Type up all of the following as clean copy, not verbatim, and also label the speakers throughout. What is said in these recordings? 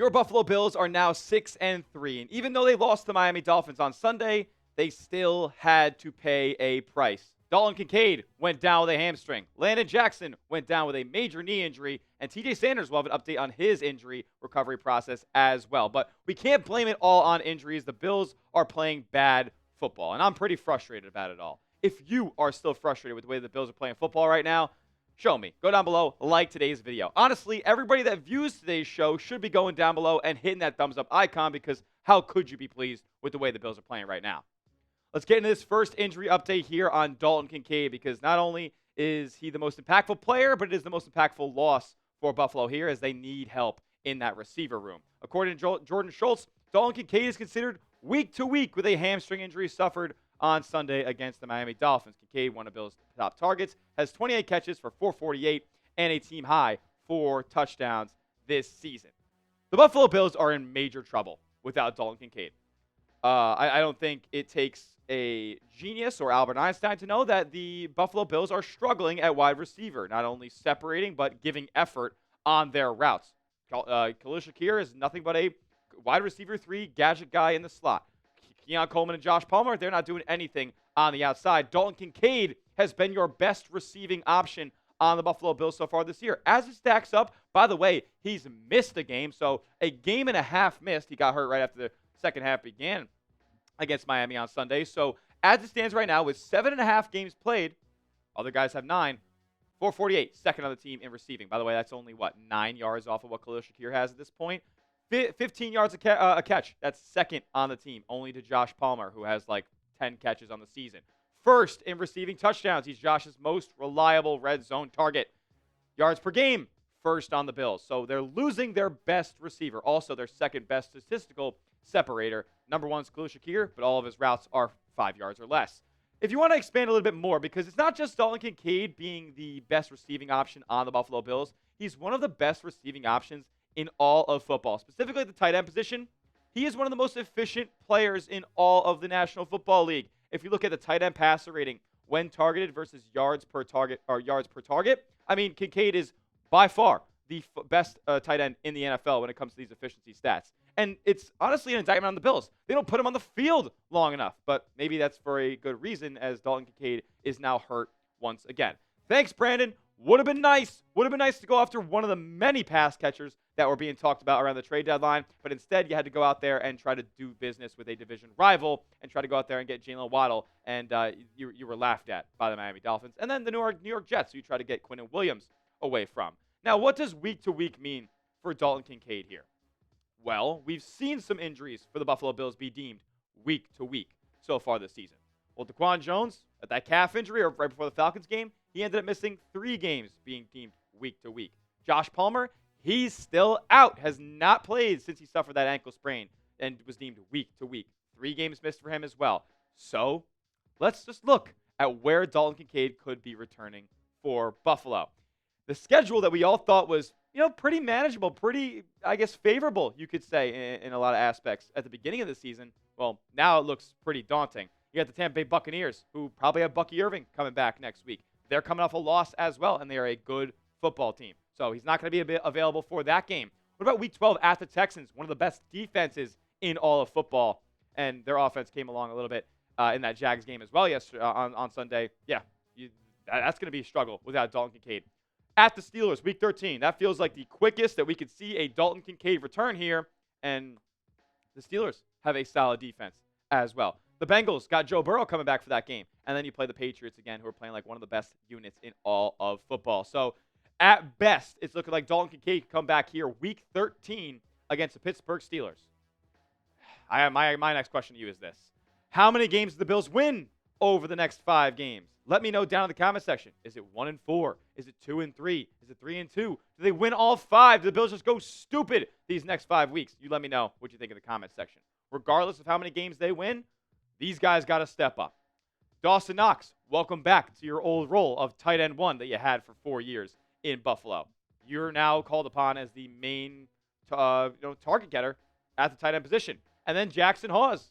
Speaker 1: Your Buffalo Bills are now 6-3, and even though they lost to the Miami Dolphins on Sunday, they still had to pay a price. Dalton Kincaid went down with a hamstring. Landon Jackson went down with a major knee injury, and TJ Sanders will have an update on his injury recovery process as well. But we can't blame it all on injuries. The Bills are playing bad football, and I'm pretty frustrated about it all. If you are still frustrated with the way the Bills are playing football right now, show me. Go down below, like today's video. Honestly, everybody that views today's show should be going down below and hitting that thumbs up icon, because how could you be pleased with the way the Bills are playing right now? Let's get into this first injury update here on Dalton Kincaid, because not only is he the most impactful player, but it is the most impactful loss for Buffalo here, as they need help in that receiver room. According to Jordan Schultz, Dalton Kincaid is considered week to week with a hamstring injury suffered on Sunday against the Miami Dolphins. Kincaid, one of Bills' top targets, has 28 catches for 448 and a team high 4 touchdowns this season. The Buffalo Bills are in major trouble without Dalton Kincaid. I don't think it takes a genius or Albert Einstein to know that the Buffalo Bills are struggling at wide receiver, not only separating but giving effort on their routes. Khalil Shakir is nothing but a wide receiver 3 gadget guy in the slot. Keon Coleman and Josh Palmer, they're not doing anything on the outside. Dalton Kincaid has been your best receiving option on the Buffalo Bills so far this year. As it stacks up, by the way, he's missed a game, so a game and a half missed. He got hurt right after the second half began against Miami on Sunday. So as it stands right now, with 7.5 games played, other guys have 9, 448, second on the team in receiving. By the way, that's only, 9 yards off of what Khalil Shakir has at this point. 15 yards a catch. That's second on the team, only to Josh Palmer, who has 10 catches on the season. First in receiving touchdowns. He's Josh's most reliable red zone target. Yards per game, first on the Bills. So they're losing their best receiver, also their second best statistical separator. Number 1 is Khalil Shakir, but all of his routes are 5 yards or less. If you want to expand a little bit more, because it's not just Dalton Kincaid being the best receiving option on the Buffalo Bills, he's one of the best receiving options in all of football. Specifically at the tight end position, he is one of the most efficient players in all of the National Football League. If you look at the tight end passer rating when targeted versus yards per target, I mean, Kincaid is by far the best tight end in the NFL when it comes to these efficiency stats. And it's honestly an indictment on the Bills. They don't put him on the field long enough, but maybe that's for a good reason, as Dalton Kincaid is now hurt once again. Thanks, Brandon. Would have been nice to go after one of the many pass catchers that were being talked about around the trade deadline, but instead you had to go out there and try to do business with a division rival and try to go out there and get Jalen Waddle, and you were laughed at by the Miami Dolphins. And then the New York Jets, who you try to get Quinnen Williams away from. Now, what does week-to-week mean for Dalton Kincaid here? Well, we've seen some injuries for the Buffalo Bills be deemed week-to-week so far this season. Well, DaQuan Jones, at that calf injury or right before the Falcons game, he ended up missing 3 games being deemed week-to-week. Josh Palmer, he's still out, has not played since he suffered that ankle sprain and was deemed week-to-week. 3 games missed for him as well. So let's just look at where Dalton Kincaid could be returning for Buffalo. The schedule that we all thought was, pretty manageable, pretty, favorable, you could say, in a lot of aspects at the beginning of the season. Well, now it looks pretty daunting. You got the Tampa Bay Buccaneers, who probably have Bucky Irving coming back next week. They're coming off a loss as well, and they are a good football team. So he's not going to be available for that game. What about Week 12 at the Texans, one of the best defenses in all of football, and their offense came along a little bit in that Jags game as well yesterday on Sunday. Yeah, that's going to be a struggle without Dalton Kincaid. At the Steelers, Week 13. That feels like the quickest that we could see a Dalton Kincaid return here, and the Steelers have a solid defense as well. The Bengals got Joe Burrow coming back for that game, and then you play the Patriots again, who are playing like one of the best units in all of football. So at best, it's looking like Dalton Kincaid can come back here Week 13 against the Pittsburgh Steelers. My next question to you is this. How many games do the Bills win over the next 5 games? Let me know down in the comment section. Is it 1-4? Is it 2-3? Is it 3-2? Do they win all 5? Do the Bills just go stupid these next 5 weeks? You let me know what you think in the comment section. Regardless of how many games they win, these guys got to step up. Dawson Knox, welcome back to your old role of tight end 1 that you had for 4 years in Buffalo. You're now called upon as the main target getter at the tight end position. And then Jackson Hawes.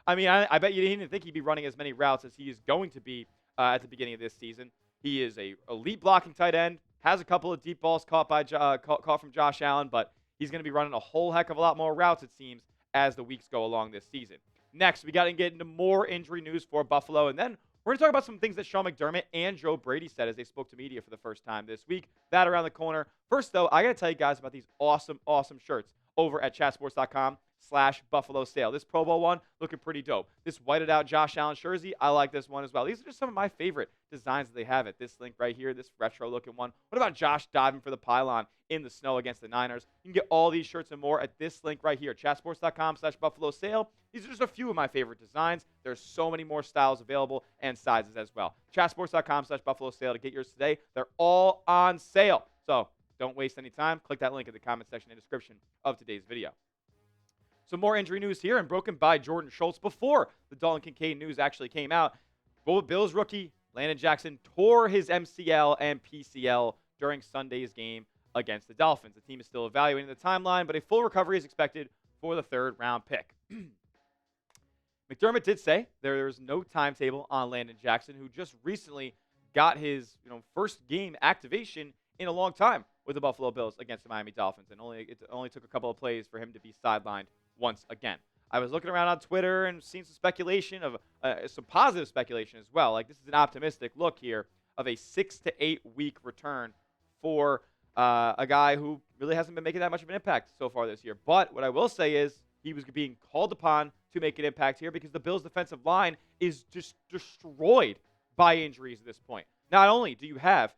Speaker 1: I mean, I bet you didn't think he'd be running as many routes as he is going to be at the beginning of this season. He is a elite blocking tight end, has a couple of deep balls caught from Josh Allen, but He's going to be running a whole heck of a lot more routes, it seems, as the weeks go along this season. Next, we got to get into more injury news for Buffalo, and then we're going to talk about some things that Sean McDermott and Joe Brady said as they spoke to media for the first time this week. That around the corner. First, though, I got to tell you guys about these awesome, awesome shirts over at chatsports.com/Buffalo sale. This Pro Bowl one looking pretty dope. This whited out Josh Allen jersey, I like this one as well. These are just some of my favorite designs that they have at this link right here, this retro looking one. What about Josh diving for the pylon in the snow against the Niners? You can get all these shirts and more at this link right here, chatsports.com/Buffalo sale. These are just a few of my favorite designs. There's so many more styles available and sizes as well. Chatsports.com/Buffalo sale to get yours today. They're all on sale. So don't waste any time. Click that link in the comment section and description of today's video. Some more injury news here, and broken by Jordan Schultz before the Dalton Kincaid news actually came out. Bills rookie Landon Jackson tore his MCL and PCL during Sunday's game against the Dolphins. The team is still evaluating the timeline, but a full recovery is expected for the third-round pick. McDermott did say there's no timetable on Landon Jackson, who just recently got his first game activation in a long time with the Buffalo Bills against the Miami Dolphins, and it only took a couple of plays for him to be sidelined once again. I was looking around on Twitter and seeing some speculation of some positive speculation as well. Like, this is an optimistic look here of a 6 to 8 week return for a guy who really hasn't been making that much of an impact so far this year. But what I will say is he was being called upon to make an impact here because the Bills' defensive line is just destroyed by injuries at this point. Not only do you have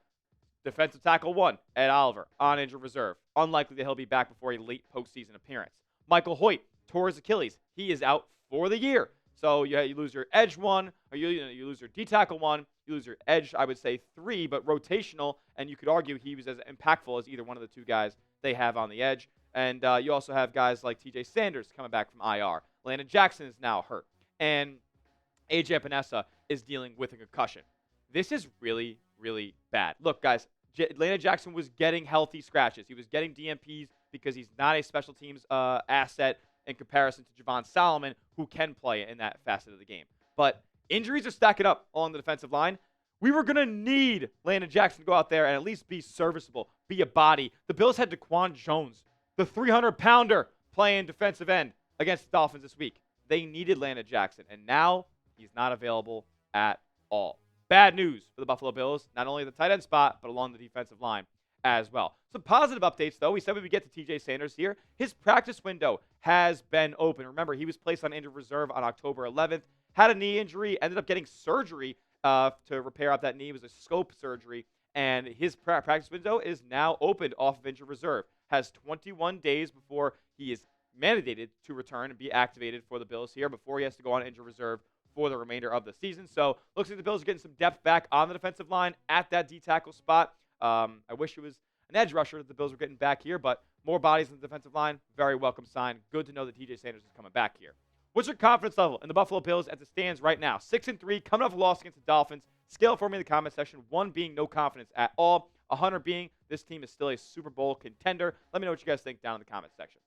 Speaker 1: defensive tackle 1, Ed Oliver, on injured reserve. Unlikely that he'll be back before a late postseason appearance. Michael Hoyt tore his Achilles. He is out for the year. So you lose your edge 1, or you lose your D-tackle 1, you lose your edge, I would say 3, but rotational, and you could argue he was as impactful as either one of the two guys they have on the edge. And you also have guys like TJ Sanders coming back from IR. Landon Jackson is now hurt. And AJ Epinesa is dealing with a concussion. This is really, really bad. Look, guys, Landon Jackson was getting healthy scratches. He was getting DMPs because he's not a special teams asset in comparison to Javon Solomon, who can play in that facet of the game. But injuries are stacking up along the defensive line. We were going to need Landon Jackson to go out there and at least be serviceable, be a body. The Bills had DaQuan Jones, the 300-pounder, playing defensive end against the Dolphins this week. They needed Landon Jackson, and now he's not available at all. Bad news for the Buffalo Bills, not only at the tight end spot, but along the defensive line as well. Some positive updates, though. We said we would get to TJ Sanders here. His practice window has been open. Remember, he was placed on injured reserve on October 11th, had a knee injury, ended up getting surgery to repair up that knee. It was a scope surgery, and his practice window is now opened off of injured reserve. Has 21 days before he is mandated to return and be activated for the Bills here before he has to go on injured reserve for the remainder of the season. So looks like the Bills are getting some depth back on the defensive line at that D-tackle spot. I wish it was an edge rusher that the Bills were getting back here, but more bodies in the defensive line, very welcome sign. Good to know that TJ Sanders is coming back here. What's your confidence level in the Buffalo Bills as it stands right now? 6-3, coming off a loss against the Dolphins. Scale it for me in the comment section. 1 being no confidence at all. 100 being this team is still a Super Bowl contender. Let me know what you guys think down in the comment section.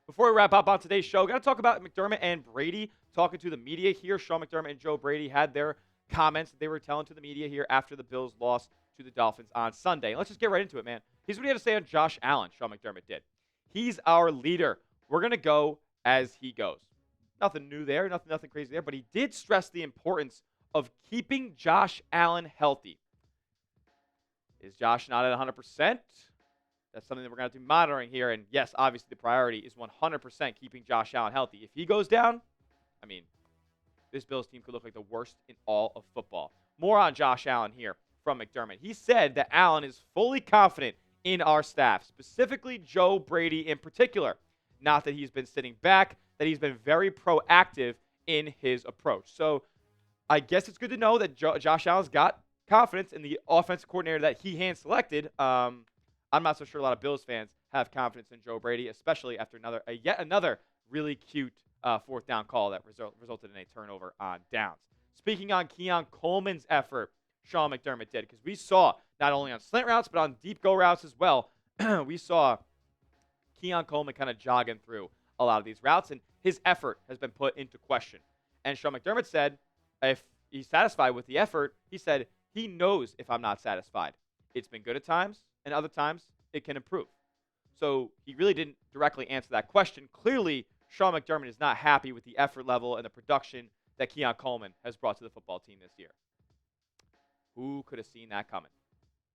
Speaker 1: Before we wrap up on today's show, got to talk about McDermott and Brady talking to the media here. Sean McDermott and Joe Brady had their comments that they were telling to the media here after the Bills lost to the Dolphins on Sunday. Let's just get right into it, man. Here's what he had to say on Josh Allen, Sean McDermott did. He's our leader. We're going to go as he goes. Nothing new there, nothing crazy there, but he did stress the importance of keeping Josh Allen healthy. Is Josh not at 100%? That's something that we're going to have to be monitoring here. And yes, obviously the priority is 100% keeping Josh Allen healthy. If he goes down, I mean, this Bills team could look like the worst in all of football. More on Josh Allen here from McDermott. He said that Allen is fully confident in our staff, specifically Joe Brady in particular. Not that he's been sitting back, that he's been very proactive in his approach. So I guess it's good to know that Josh Allen's got confidence in the offensive coordinator that he hand-selected. I'm not so sure a lot of Bills fans have confidence in Joe Brady, especially after yet another really cute fourth down call that resulted in a turnover on downs. Speaking on Keon Coleman's effort, Sean McDermott did, because we saw not only on slant routes but on deep go routes as well, we saw Keon Coleman kind of jogging through a lot of these routes, and his effort has been put into question. And Sean McDermott said if he's satisfied with the effort, he said he knows if I'm not satisfied. It's been good at times, and other times it can improve. So he really didn't directly answer that question. Clearly, Sean McDermott is not happy with the effort level and the production that Keon Coleman has brought to the football team this year. Who could have seen that coming?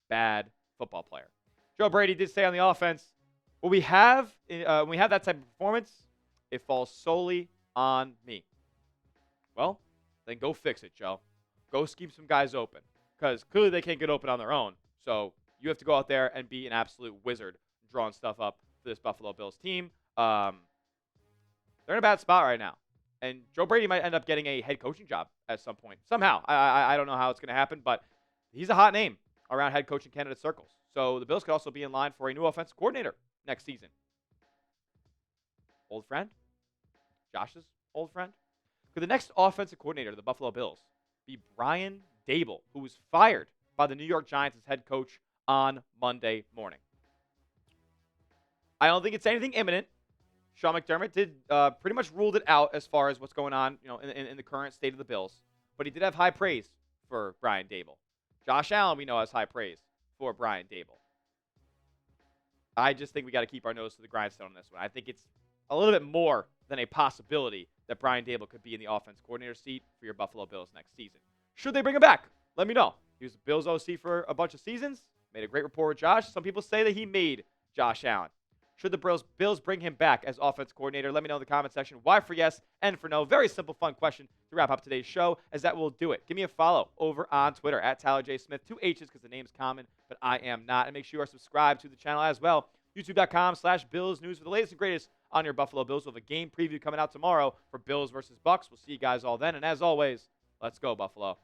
Speaker 1: Bad football player. Joe Brady did say on the offense, when we have that type of performance, it falls solely on me. Well, then go fix it, Joe. Go keep some guys open, because clearly they can't get open on their own. So you have to go out there and be an absolute wizard drawing stuff up for this Buffalo Bills team. They're in a bad spot right now. And Joe Brady might end up getting a head coaching job at some point. Somehow. I don't know how it's going to happen, but he's a hot name around head coaching candidate circles. So the Bills could also be in line for a new offensive coordinator next season. Old friend? Josh's old friend? Could the next offensive coordinator of the Buffalo Bills be Brian Daboll, who was fired by the New York Giants as head coach on Monday morning? I don't think it's anything imminent. Sean McDermott did pretty much ruled it out as far as what's going on, in the current state of the Bills. But he did have high praise for Brian Daboll. Josh Allen, we know, has high praise for Brian Daboll. I just think we got to keep our nose to the grindstone on this one. I think it's a little bit more than a possibility that Brian Daboll could be in the offense coordinator seat for your Buffalo Bills next season. Should they bring him back? Let me know. He was the Bills OC for a bunch of seasons. Made a great rapport with Josh. Some people say that he made Josh Allen. Should the Bills bring him back as offense coordinator? Let me know in the comment section. Why for yes and for no. Very simple, fun question to wrap up today's show, as that will do it. Give me a follow over on Twitter at TylerJSmith. 2 H's because the name's common, but I am not. And make sure you are subscribed to the channel as well. YouTube.com/Bills News for the latest and greatest on your Buffalo Bills. We'll have a game preview coming out tomorrow for Bills versus Bucks. We'll see you guys all then. And as always, let's go, Buffalo.